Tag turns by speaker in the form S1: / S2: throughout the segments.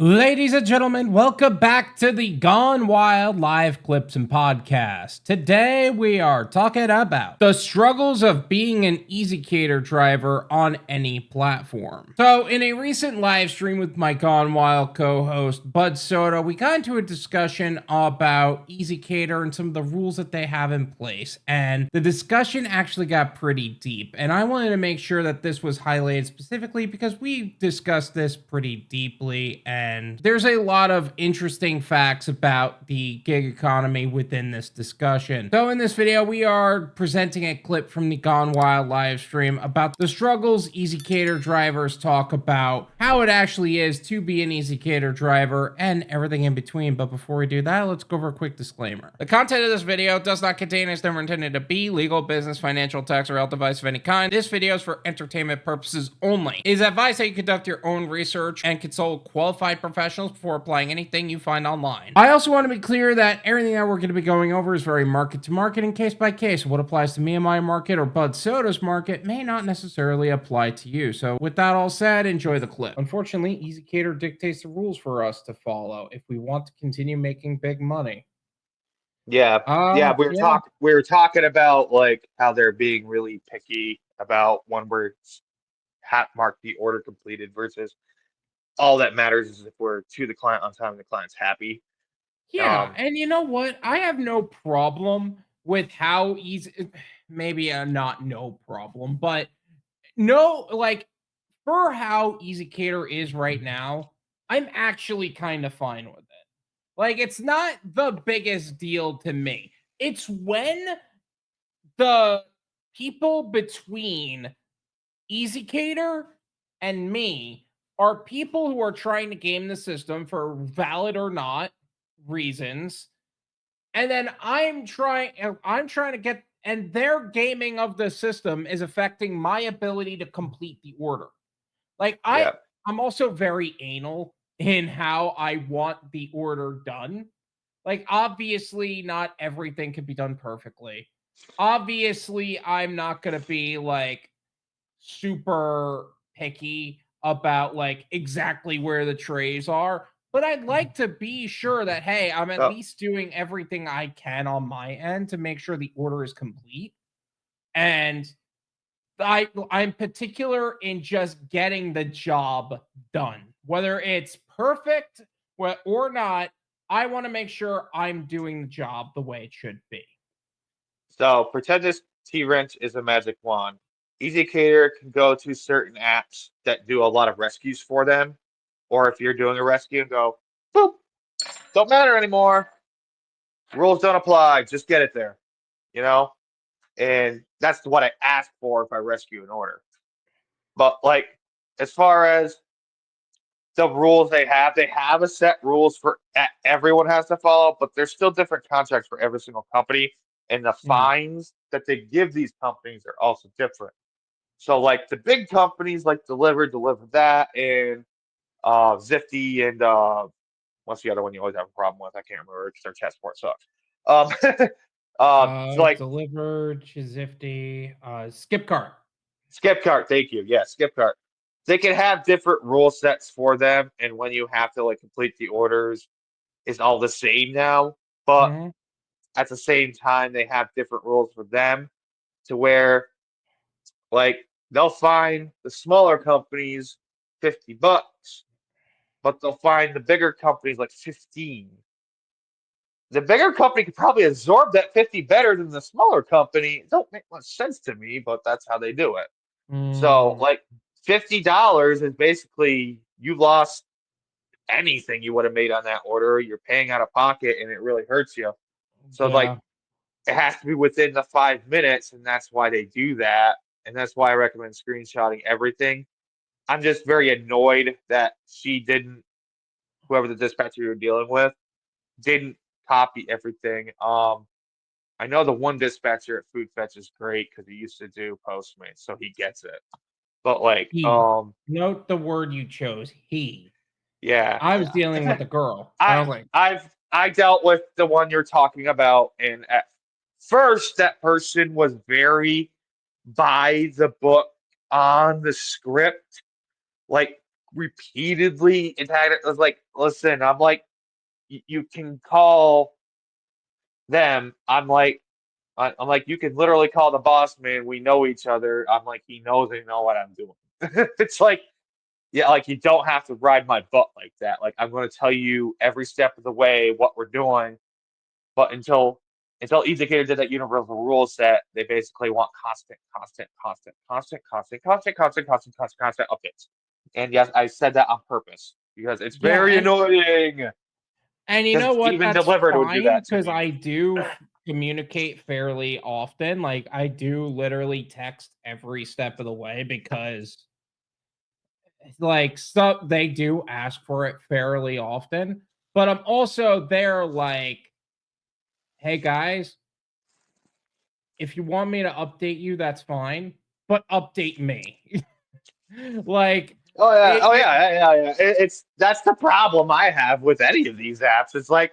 S1: Ladies and gentlemen, welcome back to the Gone Wyld live clips and podcast. Today we are talking about the struggles of being an ezCater driver on any platform. So in a recent live stream with my Gone Wyld co-host Budsoda, we got into a discussion about ezCater and some of the rules that they have in place. And the discussion actually got pretty deep. And I wanted to make sure that this was highlighted specifically because we discussed this pretty deeply, and there's a lot of interesting facts about the gig economy within this discussion. So in this video, we are presenting a clip from the Gone Wyld live stream about the struggles ezCater drivers talk about, how it actually is to be an ezCater driver, and everything in between. But before we do that, let's go over a quick disclaimer. The content of this video does not contain, is never intended to be, legal, business, financial, tax, or health advice of any kind. This video is for entertainment purposes only. It is advised that you conduct your own research and consult qualified professionals before applying anything you find online. I also want to be clear that everything that we're going to be going over is very market to market and case by case. What applies to me and my market or Budsoda's market may not necessarily apply to you. So with that all said, enjoy the clip. Unfortunately, ezCater dictates the rules for us to follow if we want to continue making big money.
S2: Yeah, we were talking about like how they're being really picky about when we're mark the order completed versus all that matters is if we're to the client on time and the client's happy.
S1: Yeah, and you know what? I have no problem with how easy, maybe not no problem, but no, like for how ezCater is right now, I'm actually kind of fine with it. Like, it's not the biggest deal to me. It's when the people between ezCater and me are people who are trying to game the system for valid or not reasons, and then I'm trying to get, and their gaming of the system is affecting my ability to complete the order. Like
S2: Yeah.
S1: I'm also very anal in how I want the order done. Like, obviously not everything can be done perfectly. Obviously, I'm not going to be like super picky about like exactly where the trays are, but I'd like to be sure that, hey, I'm at
S2: So,
S1: least doing everything I can on my end to make sure the order is complete. And I'm particular in just getting the job done, whether it's perfect or not. I want to make sure I'm doing the job the way it should be.
S2: so pretend this T-wrench is a magic wand. ezCater can go to certain apps that do a lot of rescues for them, or if you're doing a rescue and go, boop, don't matter anymore. Rules don't apply. Just get it there, you know. And that's what I ask for if I rescue an order. But like, as far as the rules they have a set rules for everyone has to follow, but there's still different contracts for every single company, and the
S1: Mhm.
S2: fines that they give these companies are also different. So like the big companies like Deliver that, and Zifty, and what's the other one you always have a problem with? I can't remember because their test support sucks. Um, so like
S1: Delivered, Chizifty, Skipcart.
S2: Skipcart, thank you. Yeah, Skipcart. They can have different rule sets for them, and when you have to like complete the orders, is all the same now. But
S1: Mhm.
S2: at the same time, they have different rules for them to where like they'll find the smaller companies $50, but they'll find the bigger companies like 15. The bigger company could probably absorb that 50 better than the smaller company. It don't make much sense to me, but that's how they do it. So
S1: Mm,
S2: like $50 is basically you lost anything you would have made on that order. You're paying out of pocket and it really hurts you. So like
S1: yeah.
S2: it has to be within the 5 minutes, and that's why they do that. And that's why I recommend screenshotting everything. I'm just very annoyed that she didn't, whoever the dispatcher you're dealing with, didn't copy everything. I know the one dispatcher at Food Fetch is great because he used to do Postmates, so he gets it. But like,
S1: He. Note the word you chose. He.
S2: yeah,
S1: I was dealing with a girl. I
S2: I
S1: was like,
S2: I dealt with the one you're talking about, and at first that person was very by the book on the script. Like repeatedly antagonized. I was like, listen, I'm like, you can call them. I'm like, you can literally call the boss man. We know each other. I'm like, he knows I know what I'm doing. It's like, yeah, like you don't have to ride my butt like that. Like I'm going to tell you every step of the way what we're doing. But until ezCater did that universal rule set, they basically want constant updates. And yes, I said that on purpose because it's
S1: Yeah,
S2: very annoying.
S1: and you know
S2: Because
S1: what?
S2: even
S1: That's
S2: Delivered would do
S1: fine
S2: that to
S1: because
S2: me.
S1: I do communicate fairly often. Like I do literally text every step of the way because like so they do ask for it fairly often. But I'm also there like, hey guys, if you want me to update you, that's fine, but update me. Like
S2: Oh yeah,
S1: it, it
S2: yeah. It's that's the problem I have with any of these apps. It's like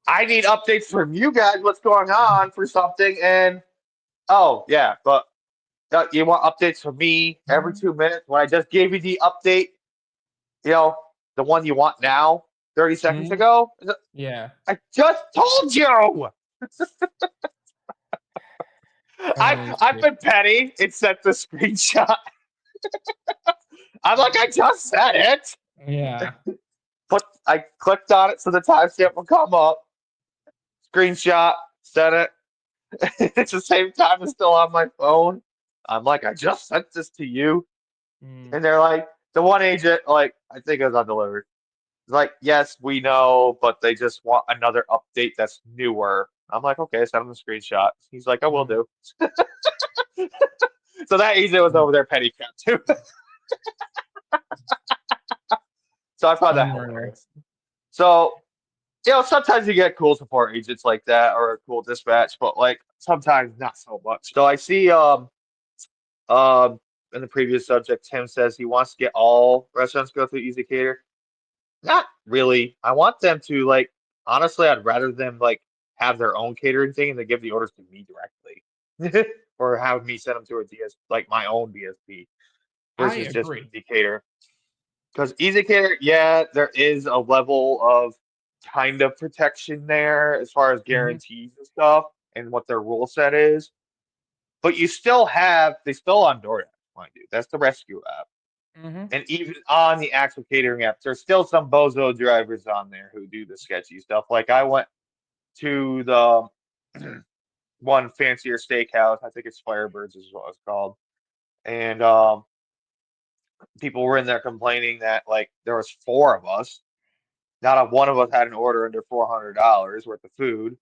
S2: I need updates from you guys. What's going on for something? And oh yeah, but you want updates from me every 2 minutes when I just gave you the update, you know, the one you want now, 30 seconds
S1: Mhm.
S2: ago?
S1: Yeah.
S2: I just told you.
S1: Totally
S2: I've
S1: see.
S2: been petty and sent the screenshot. I'm like, I just said it.
S1: Yeah.
S2: But I clicked on it so the timestamp will come up. Screenshot, sent it. It's the same time it's still on my phone. I'm like, I just sent this to you.
S1: Mm.
S2: And they're like, the one agent, like, I think it was undelivered. It's like, yes, we know, but they just want another update that's newer. I'm like, okay, send him a screenshot. He's like, I will
S1: Mm.
S2: do. So that agent was
S1: Mm.
S2: over there petty crap too. So I found that
S1: Unreal.
S2: hilarious. So, sometimes you get cool support agents like that or a cool dispatch, but like sometimes not so much. So I see um in the previous subject, Tim says he wants to get all restaurants to go through ezCater. Not really. I want them to like honestly, I'd rather them like have their own catering thing and they give the orders to me directly. Or have me send them to a DS like my own DSP
S1: I
S2: versus just
S1: agree.
S2: ezCater. Because ezCater, yeah, there is a level of kind of protection there as far as
S1: Mhm.
S2: guarantees and stuff and what their rule set is. But they still on DoorDash, mind you. That's the rescue app.
S1: Mhm.
S2: And even on the actual catering app, there's still some bozo drivers on there who do the sketchy stuff. Like I went to the one fancier steakhouse, I think it's Firebirds is what it's called. And people were in there complaining that like there was four of us. Not a one of us had an order under $400 worth of food.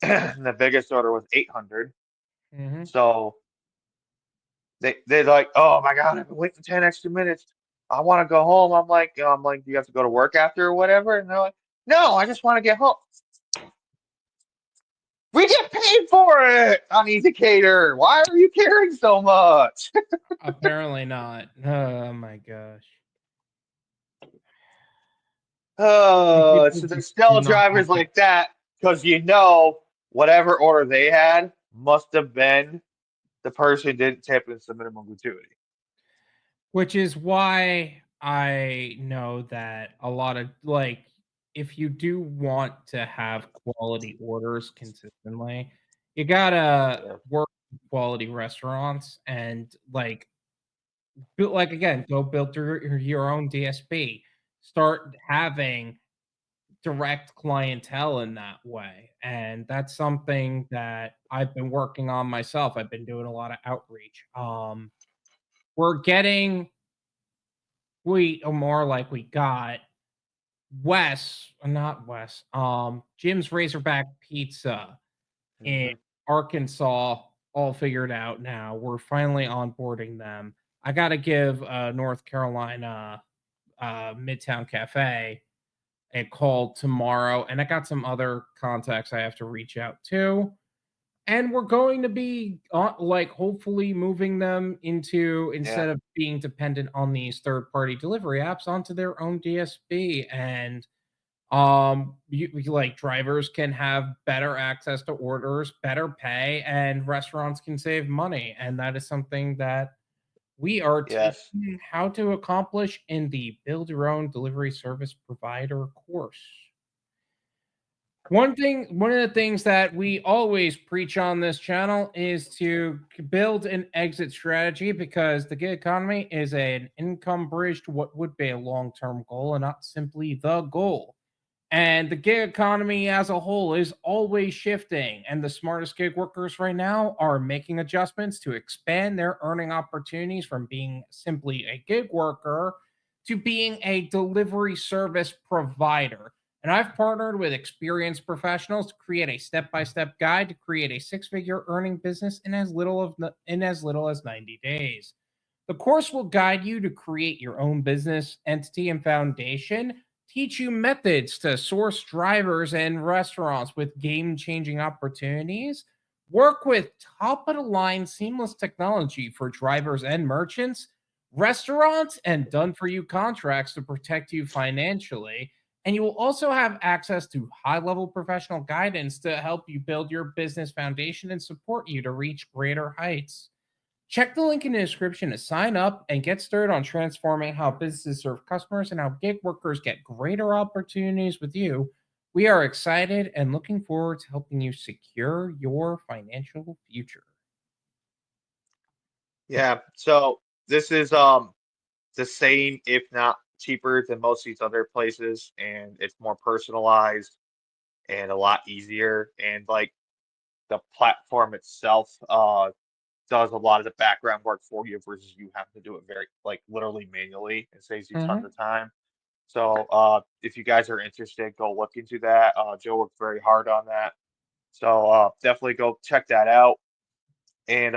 S2: And the biggest order was 800.
S1: Mhm.
S2: So they're like, oh my god, I've been waiting 10 extra minutes. I want to go home. I'm like, do you have to go to work after or whatever? And they're like, no, I just want to get home. We get paid for it on ezCater. Why are you caring so much?
S1: Apparently not. Oh my gosh. Some people
S2: So there's
S1: just do
S2: still
S1: not have
S2: drivers
S1: the,
S2: like that because whatever order they had must have been the person didn't tip into the minimum gratuity.
S1: which is why I know that a lot of like if you do want to have quality orders consistently, you gotta
S2: Yeah.
S1: work with quality restaurants and build like again, go build your own DSP. Start having direct clientele in that way. And that's something that I've been working on myself. I've been doing a lot of outreach. We're getting we or more like we got not Wes, Jim's Razorback Pizza in
S2: Hmm.
S1: Arkansas all figured out now. We're finally onboarding them. I got to give North Carolina Midtown Cafe a call tomorrow, and I got some other contacts I have to reach out to. And we're going to be like hopefully moving them into
S2: Yeah.
S1: instead of being dependent on these third party delivery apps onto their own DSP and like drivers can have better access to orders, better pay, and restaurants can save money. And that is something that We are
S2: Yes.
S1: teaching how to accomplish in the Build Your Own Delivery Service Provider course. One of the things that we always preach on this channel is to build an exit strategy because the gig economy is an income bridge to what would be a long-term goal and not simply the goal. And the gig economy as a whole is always shifting. And the smartest gig workers right now are making adjustments to expand their earning opportunities from being simply a gig worker to being a delivery service provider. And I've partnered with experienced professionals to create a step-by-step guide to create a six-figure earning business in as little as 90 days. The course will guide you to create your own business entity and foundation, teach you methods to source drivers and restaurants with game changing opportunities, work with top of the line seamless technology for drivers and merchants, restaurants, and done for you contracts to protect you financially. And you will also have access to high level professional guidance to help you build your business foundation and support you to reach greater heights. Check the link in the description to sign up and get started on transforming how businesses serve customers and how gig workers get greater opportunities with you. We are excited and looking forward to helping you secure your financial future.
S2: Yeah. So this is the same, if not cheaper than most of these other places, and it's more personalized and a lot easier. And like the platform itself does a lot of the background work for you versus you have to do it very like literally manually. It saves you tons
S1: Mhm.
S2: of time. So if you guys are interested, go look into that. Joe worked very hard on that. So definitely go check that out. And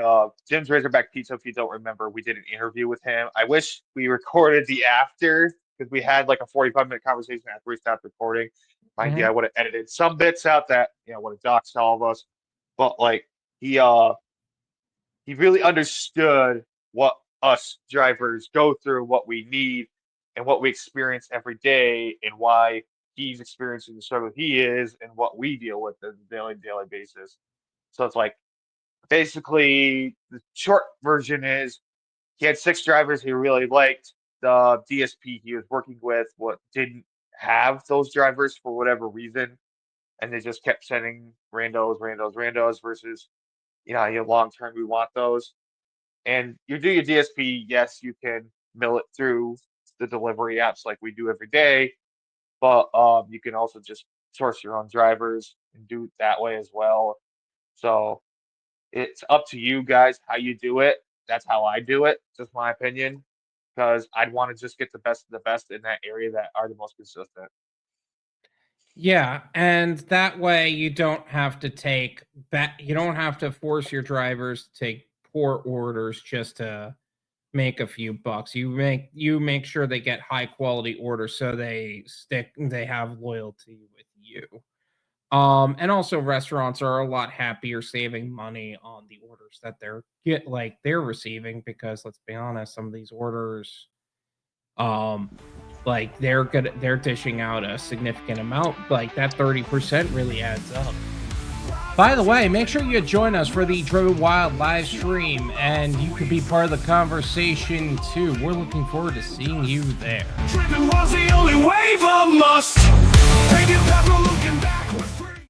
S2: Jim's Razorback Pizza, if you don't remember, we did an interview with him. I wish we recorded the after because we had like a 45-minute conversation after we stopped recording. Mind you,
S1: Mhm.
S2: I would have edited some bits out that would have doxed all of us. But like he uh he really understood what us drivers go through, what we need, and what we experience every day, and why he's experiencing the struggle he is, and what we deal with on a daily basis. So it's like basically the short version is he had six drivers he really liked. The DSP he was working with what didn't have those drivers for whatever reason, and they just kept sending randos versus long term we want those. And you do your DSP, yes, you can mill it through the delivery apps like we do every day, but you can also just source your own drivers and do it that way as well. So it's up to you guys how you do it. That's how I do it, just my opinion, because I'd want to just get the best of the best in that area that are the most consistent.
S1: Yeah, and that way you don't have to take that you don't have to force your drivers to take poor orders just to make a few bucks. You make sure they get high quality orders so they have loyalty with you. And also restaurants are a lot happier saving money on the orders that they're receiving because let's be honest, some of these orders um like they're dishing out a significant amount, like that 30% really adds up. By the way, make sure you join us for the Driven Wyld live stream and you could be part of the conversation too. We're looking forward to seeing you there.
S3: Driven was the only wave of must. Ain't you ever looking back?